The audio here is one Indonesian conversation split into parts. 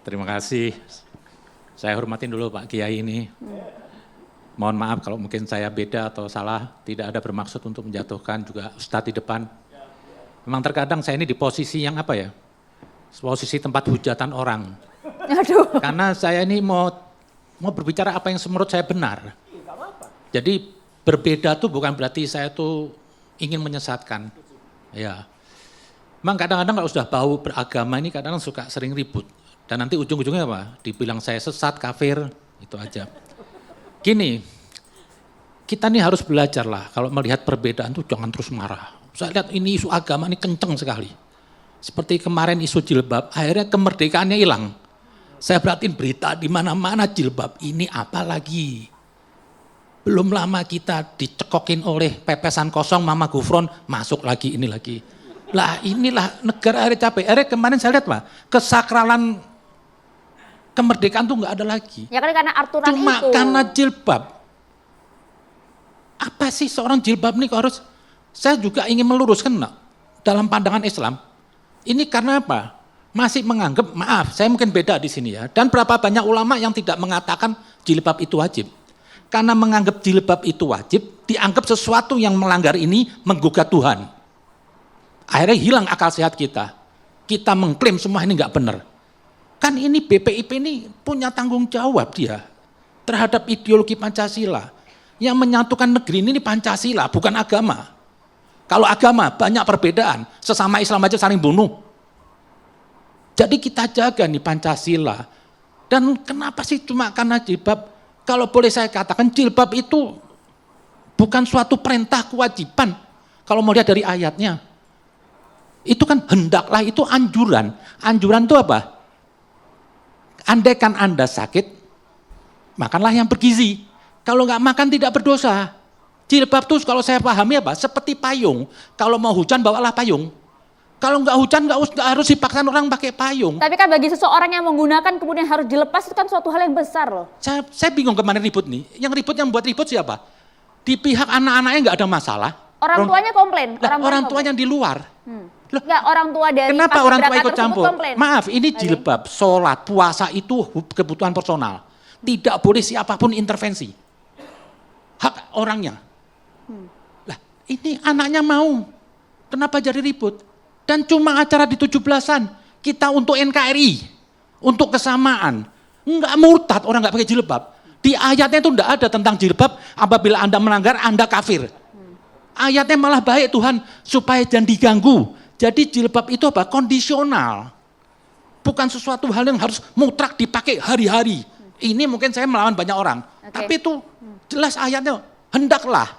Terima kasih. Saya hormatin dulu Pak Kiai ini. Mohon maaf kalau mungkin saya beda atau salah, tidak ada bermaksud untuk menjatuhkan juga Ustadz di depan. Memang terkadang saya ini di posisi yang apa ya, posisi tempat hujatan orang. Aduh. Karena saya ini mau berbicara apa yang menurut saya benar. Jadi berbeda tuh bukan berarti saya tuh ingin menyesatkan. Ya. Memang kadang-kadang kalau sudah bau beragama ini kadang-kadang suka sering ribut. Dan nanti ujung-ujungnya apa? Dibilang saya sesat, kafir, itu aja. Gini, kita nih harus belajar lah, kalau melihat perbedaan tuh jangan terus marah. Saya lihat ini isu agama ini kenceng sekali. Seperti kemarin isu jilbab, akhirnya kemerdekaannya hilang. Saya perhatiin berita di mana-mana jilbab, ini apa lagi? Belum lama kita dicekokin oleh pepesan kosong, Mama Gufron, masuk lagi, ini lagi. Lah inilah negara akhirnya capek. Akhirnya kemarin saya lihat Pak, kesakralan kemerdekaan tuh nggak ada lagi. Ya kan karena aturan Cuma itu. karena jilbab. Apa sih seorang jilbab nih kok harus, saya juga ingin meluruskan dalam pandangan Islam. Ini karena apa? Masih menganggap, maaf saya mungkin beda di sini ya. Dan berapa banyak ulama yang tidak mengatakan jilbab itu wajib. Karena menganggap jilbab itu wajib, dianggap sesuatu yang melanggar ini menggugat Tuhan. Akhirnya hilang akal sehat kita. Kita mengklaim semua ini nggak benar. Kan ini BPIP ini punya tanggung jawab dia terhadap ideologi Pancasila. Yang menyatukan negeri ini Pancasila, bukan agama. Kalau agama banyak perbedaan, sesama Islam aja saling bunuh. Jadi kita jaga nih Pancasila. Dan kenapa sih cuma karena jilbab? Kalau boleh saya katakan jilbab itu bukan suatu perintah kewajiban. Kalau mau lihat dari ayatnya. Itu kan hendaklah, itu anjuran. Anjuran itu apa? Andaikan Anda sakit, makanlah yang bergizi. Kalau nggak makan tidak berdosa. Jilbab itu kalau saya pahami apa? Seperti payung. Kalau mau hujan bawalah payung. Kalau nggak hujan nggak harus dipaksakan orang pakai payung. Tapi kan bagi seseorang yang menggunakan kemudian harus dilepas itu kan suatu hal yang besar loh. Saya bingung kemarin ribut nih. Yang buat ribut siapa? Di pihak anak-anaknya nggak ada masalah. Orang tuanya komplain. Orang tua yang di luar. Loh, enggak, orang tua dari kenapa orang tua ikut campur? Komplain. Maaf, ini jilbab, sholat, puasa itu kebutuhan personal. Tidak boleh siapapun intervensi. Hak orangnya. Lah, ini anaknya mau. Kenapa jadi ribut? Dan cuma acara di 17-an. Kita untuk NKRI. Untuk kesamaan. Enggak murtad orang enggak pakai jilbab. Di ayatnya itu enggak ada tentang jilbab. Apabila Anda melanggar, Anda kafir. Ayatnya malah baik Tuhan. Supaya jangan diganggu. Jadi jilbab itu apa? Kondisional. Bukan sesuatu hal yang harus mutlak dipakai hari-hari. Ini mungkin saya melawan banyak orang. Tapi itu jelas ayatnya, hendaklah.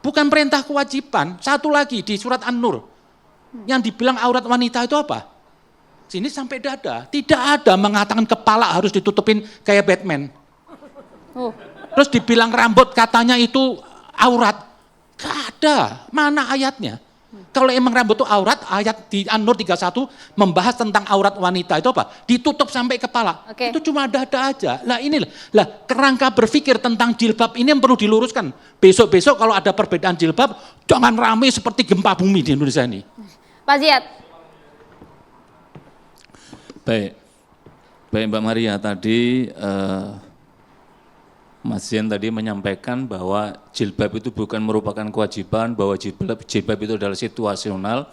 Bukan perintah kewajiban. Satu lagi di surat An-Nur. Yang dibilang aurat wanita itu apa? Sini sampai dada. Tidak ada mengatakan kepala harus ditutupin kayak Batman. Terus dibilang rambut katanya itu aurat. Gak ada. Mana ayatnya? Kalau emang rambut itu aurat, ayat di An-Nur 31 membahas tentang aurat wanita itu apa? Ditutup sampai kepala. Itu cuma dada aja. Lah inilah, kerangka berpikir tentang jilbab ini yang perlu diluruskan. Besok-besok kalau ada perbedaan jilbab, jangan ramai seperti gempa bumi di Indonesia ini. Pak Ziyad. Baik Mbak Maria, tadi Mas Zian tadi menyampaikan bahwa jilbab itu bukan merupakan kewajiban, bahwa jilbab itu adalah situasional,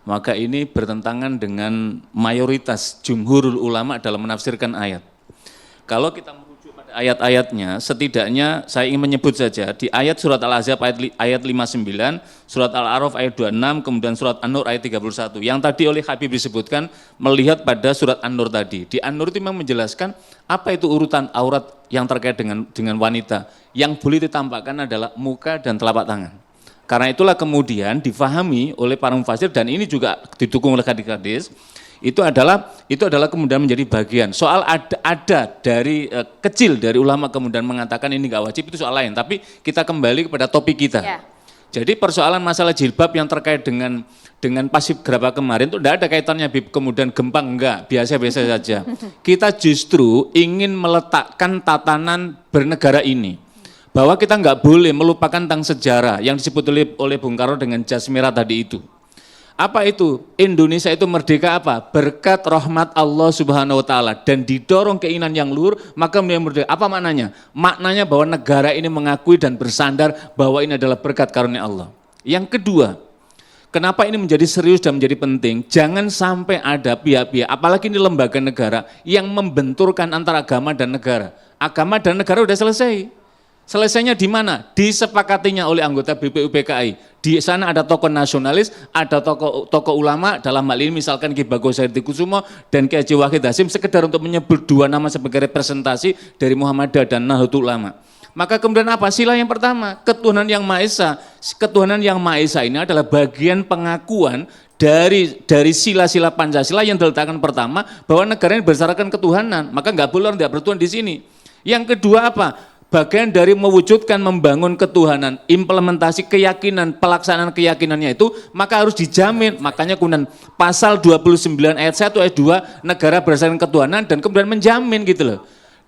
maka ini bertentangan dengan mayoritas jumhurul ulama dalam menafsirkan ayat. Kalau kita merujuk pada ayat-ayatnya, setidaknya saya ingin menyebut saja, di ayat surat Al-Ahzab ayat 59, surat Al-A'raf ayat 26, kemudian surat An-Nur ayat 31. Yang tadi oleh Habib disebutkan, melihat pada surat An-Nur tadi. Di An-Nur itu memang menjelaskan, apa itu urutan aurat yang terkait dengan wanita. Yang boleh ditampakkan adalah muka dan telapak tangan. Karena itulah kemudian difahami oleh para mufasir, dan ini juga didukung oleh hadis-hadis, itu adalah kemudian menjadi bagian. Soal ada dari kecil dari ulama kemudian mengatakan ini enggak wajib, itu soal lain. Tapi kita kembali kepada topik kita. Ya. Jadi persoalan masalah jilbab yang terkait dengan pasif geraba kemarin itu enggak ada kaitannya Bib, kemudian gempang enggak, biasa-biasa saja. Kita justru ingin meletakkan tatanan bernegara ini. Bahwa kita enggak boleh melupakan tentang sejarah yang disebut oleh Bung Karno dengan jas merah tadi itu. Apa itu? Indonesia itu merdeka apa? Berkat rahmat Allah Subhanahu wa taala dan didorong keinginan yang luhur, maka menjadi merdeka. Apa maknanya? Maknanya bahwa negara ini mengakui dan bersandar bahwa ini adalah berkat karunia Allah. Yang kedua, kenapa ini menjadi serius dan menjadi penting? Jangan sampai ada pihak-pihak, apalagi ini lembaga negara yang membenturkan antara agama dan negara. Agama dan negara sudah selesai. Selesainya di mana? Disepakatinya oleh anggota BPUPKI. Di sana ada tokoh nasionalis, ada tokoh ulama, dalam hal ini misalkan Ki Bagos Hardikusumo dan Ki Haji Wahid Hasyim, sekedar untuk menyebut dua nama sebagai representasi dari Muhammadiyah dan Nahdlatul Ulama. Maka kemudian apa? Sila yang pertama, ketuhanan yang Maha Esa. Ketuhanan yang Maha Esa ini adalah bagian pengakuan dari sila-sila Pancasila yang diletakkan pertama bahwa negara ini berdasarkan ketuhanan. Maka nggak boleh orang tidak bertuhan di sini. Yang kedua apa? Bagian dari mewujudkan membangun ketuhanan, implementasi keyakinan, pelaksanaan keyakinannya itu, maka harus dijamin. Makanya kemudian pasal 29 ayat 1 ayat 2 negara berdasarkan ketuhanan dan kemudian menjamin gitu loh.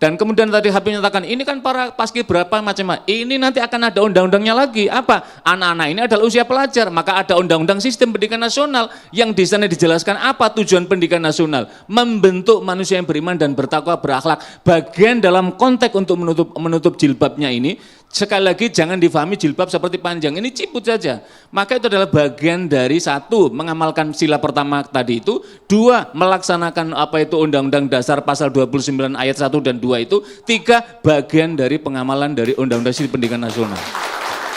Dan kemudian tadi Habib menyatakan ini kan para paski berapa macam-macam. Ini nanti akan ada undang-undangnya lagi. Apa? Anak-anak ini adalah usia pelajar, maka ada undang-undang sistem pendidikan nasional yang di sana dijelaskan apa tujuan pendidikan nasional, membentuk manusia yang beriman dan bertakwa berakhlak. Bagian dalam konteks untuk menutup jilbabnya ini, sekali lagi jangan difahami jilbab seperti panjang, ini ciput saja. Maka itu adalah bagian dari satu, mengamalkan sila pertama tadi itu, dua, melaksanakan apa itu Undang-Undang Dasar pasal 29 ayat 1 dan 2 itu, tiga, bagian dari pengamalan dari Undang-Undang Sistem Pendidikan Nasional.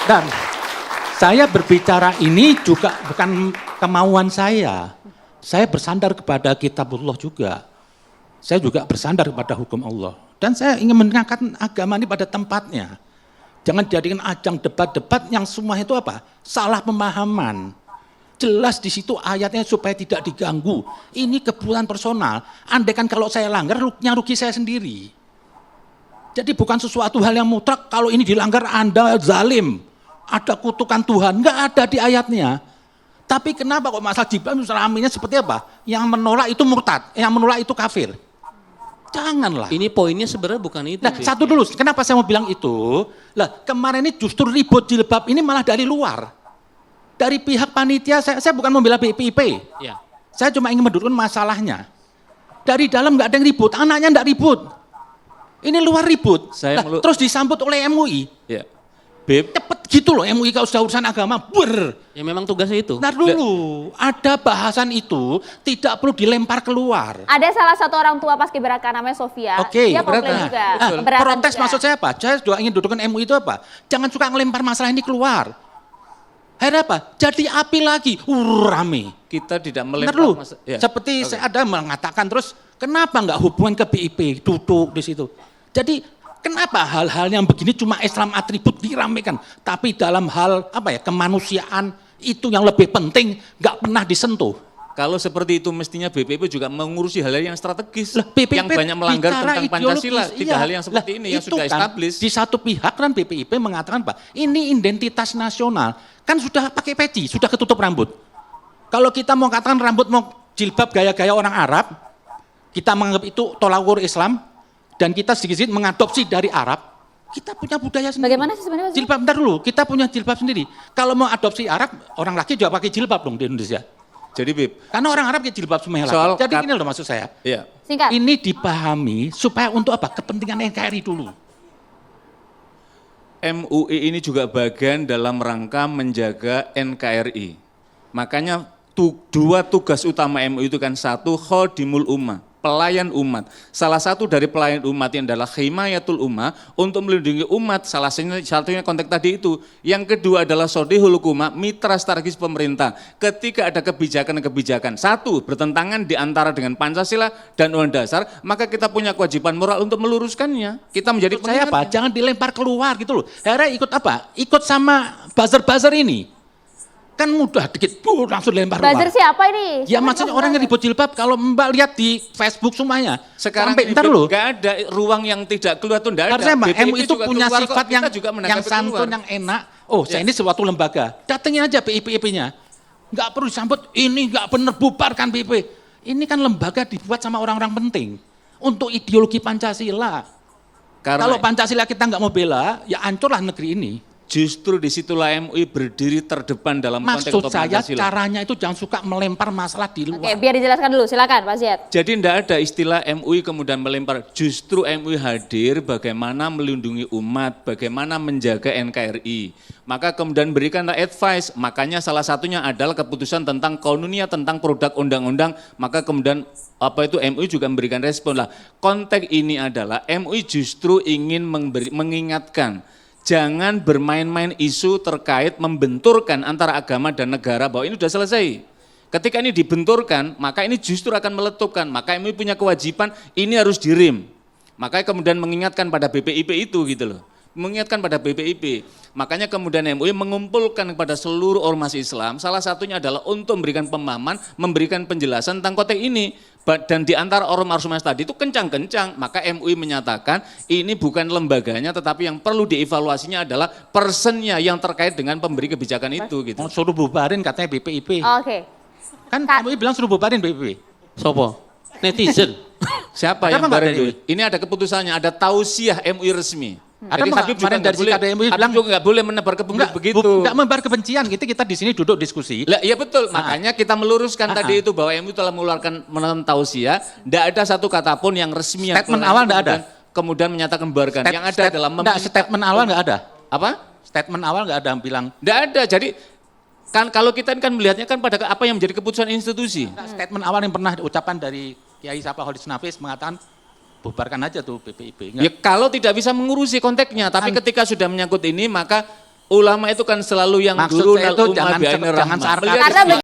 Dan saya berbicara ini juga bukan kemauan saya bersandar kepada kitabullah juga. Saya juga bersandar kepada hukum Allah. Dan saya ingin mengangkat agama ini pada tempatnya. Jangan jadikan ajang debat-debat yang semua itu apa? Salah pemahaman. Jelas di situ ayatnya supaya tidak diganggu. Ini kebutuhan personal. Andaikan kalau saya langgar, rugi saya sendiri. Jadi bukan sesuatu hal yang mutlak, kalau ini dilanggar Anda zalim. Ada kutukan Tuhan, enggak ada di ayatnya. Tapi kenapa kok masalah jilbab rame-nya seperti apa? Yang menolak itu murtad, yang menolak itu kafir. Janganlah. Ini poinnya sebenarnya bukan itu. Nah, satu dulu, kenapa saya mau bilang itu? Lah, kemarin ini justru ribut jilbab ini malah dari luar. Dari pihak panitia, saya bukan membela BPIP. Ya. Saya cuma ingin mendudukkan masalahnya. Dari dalam nggak ada yang ribut, anaknya nggak ribut. Ini luar ribut. Terus disambut oleh MUI. Ya. Beb. Cepet gitu loh MUI kalau sudah urusan agama. Ya memang tugasnya itu. Nah dulu, ada bahasan itu tidak perlu dilempar keluar. Ada salah satu orang tua paskibraka namanya Sofia. Oke, dia komplain juga. Protes maksud saya apa? Saya juga ingin dudukkan MUI itu apa? Jangan suka ngelempar masalah ini keluar. Akhirnya apa? Jadi api lagi, rame. Kita tidak melempar masalah. Ya. Seperti saya ada mengatakan terus, kenapa nggak hubungan ke BIP duduk di situ? Jadi kenapa hal-hal yang begini cuma Islam atribut diramekan, tapi dalam hal apa ya kemanusiaan itu yang lebih penting nggak pernah disentuh. Kalau seperti itu mestinya BPIP juga mengurusi hal-hal yang strategis, BPIP yang banyak melanggar tentang Pancasila, tidak iya. hal yang seperti ini yang sudah kan, established. di satu pihak kan BPIP mengatakan Pak, ini identitas nasional, kan sudah pakai peci, sudah ketutup rambut. Kalau kita mau katakan rambut mau jilbab gaya-gaya orang Arab, kita menganggap itu tolak ukur Islam, dan kita sedikit-sedikit mengadopsi dari Arab, kita punya budaya sendiri. Bagaimana sih sebenarnya? Jilbab, bentar dulu, kita punya jilbab sendiri. Kalau mau adopsi Arab, orang laki juga pakai jilbab dong di Indonesia. Jadi Bib, karena orang Arab pakai jilbab semua laki. Jadi ini loh maksud saya. Iya. Singkat. Ini dipahami supaya untuk apa? Kepentingan NKRI dulu. MUI ini juga bagian dalam rangka menjaga NKRI. Makanya dua tugas utama MUI itu kan, satu khodimul ummah, pelayan umat. Salah satu dari pelayan umat yang adalah himayatul ummah, untuk melindungi umat, salah satunya konteks tadi itu. Yang kedua adalah sodihul hukumah, mitra strategis pemerintah. Ketika ada kebijakan-kebijakan, satu, bertentangan di antara dengan Pancasila dan Undang-Undang Dasar, maka kita punya kewajiban moral untuk meluruskannya. Kita menjadi saya apa? Jangan dilempar keluar gitu loh. Akhirnya ikut apa? Ikut sama buzzer-buzzer ini. Kan mudah dikit, langsung lempar keluar. Buzzer siapa ini? Ya maksudnya orang yang ribut jilbab, kalau Mbak lihat di Facebook semuanya. Sekarang bentar dulu. Nggak ada ruang yang tidak keluar tuh, nggak ada. Harusnya Mbak, MUI itu punya sifat yang santun, yang enak. Oh, saya ini suatu lembaga. Datengin aja BIP-nya. Nggak perlu disambut, ini nggak benar, bubarkan BIP. Ini kan lembaga dibuat sama orang-orang penting. Untuk ideologi Pancasila. Kalau Pancasila kita nggak mau bela, ya hancurlah negeri ini. Justru disitulah MUI berdiri terdepan dalam konteks Maksud utama saya Pancasila. caranya itu jangan suka melempar masalah di Oke, luar. biar dijelaskan dulu. Silakan, Pak Ziad. Jadi tidak ada istilah MUI kemudian melempar, justru MUI hadir bagaimana melindungi umat, bagaimana menjaga NKRI. Maka kemudian berikanlah advice, makanya salah satunya adalah keputusan tentang kaununiyah, tentang produk undang-undang, maka kemudian MUI juga memberikan respon lah. Konteks ini adalah MUI justru ingin mengingatkan, jangan bermain-main isu terkait membenturkan antara agama dan negara bahwa ini sudah selesai. Ketika ini dibenturkan, maka ini justru akan meletupkan. Maka MUI punya kewajiban, ini harus dirim. Maka kemudian mengingatkan pada BPIP itu gitu loh. Mengingatkan pada BPIP. Makanya kemudian MUI mengumpulkan kepada seluruh ormas Islam, salah satunya adalah untuk memberikan pemahaman, memberikan penjelasan tentang konteks ini. Dan di antara ormas tadi itu kencang-kencang, maka MUI menyatakan ini bukan lembaganya tetapi yang perlu dievaluasinya adalah personnya yang terkait dengan pemberi kebijakan itu gitu. Mau suruh bubarin katanya BPIP. Oke. Kan Kak- MUI bilang suruh bubarin BPIP. Sopo? Netizen. Siapa Ada yang apa bareng nggak itu? Ini ada keputusannya, ada tausiah MUI resmi. Ada Jadi nggak Habib juga kemarin nggak dari boleh, sikap MUI Habib bilang- juga nggak boleh menebar kebencian begitu. Enggak membar kebencian, kita di sini duduk diskusi. Lah iya betul, makanya kita meluruskan tadi itu bahwa MUI telah mengeluarkan tausiah, tidak ada satu kata pun yang resmi yang Statement keluar, awal nggak ada? kemudian menyatakan membubarkan. Yang ada adalah enggak, statement awal nggak ada. apa? Statement awal nggak ada yang bilang. Tidak ada. Jadi kan kalau kita kan melihatnya kan pada apa yang menjadi keputusan institusi. Statement awal yang pernah ucapan dari Kiai Sapa Khalid Nafis mengatakan bubarkan aja tuh BPIP. Ya kalau tidak bisa mengurusi konteksnya, tapi ketika sudah menyangkut ini maka ulama itu kan selalu yang Maksud guru saya itu jangan sarkasme. Karena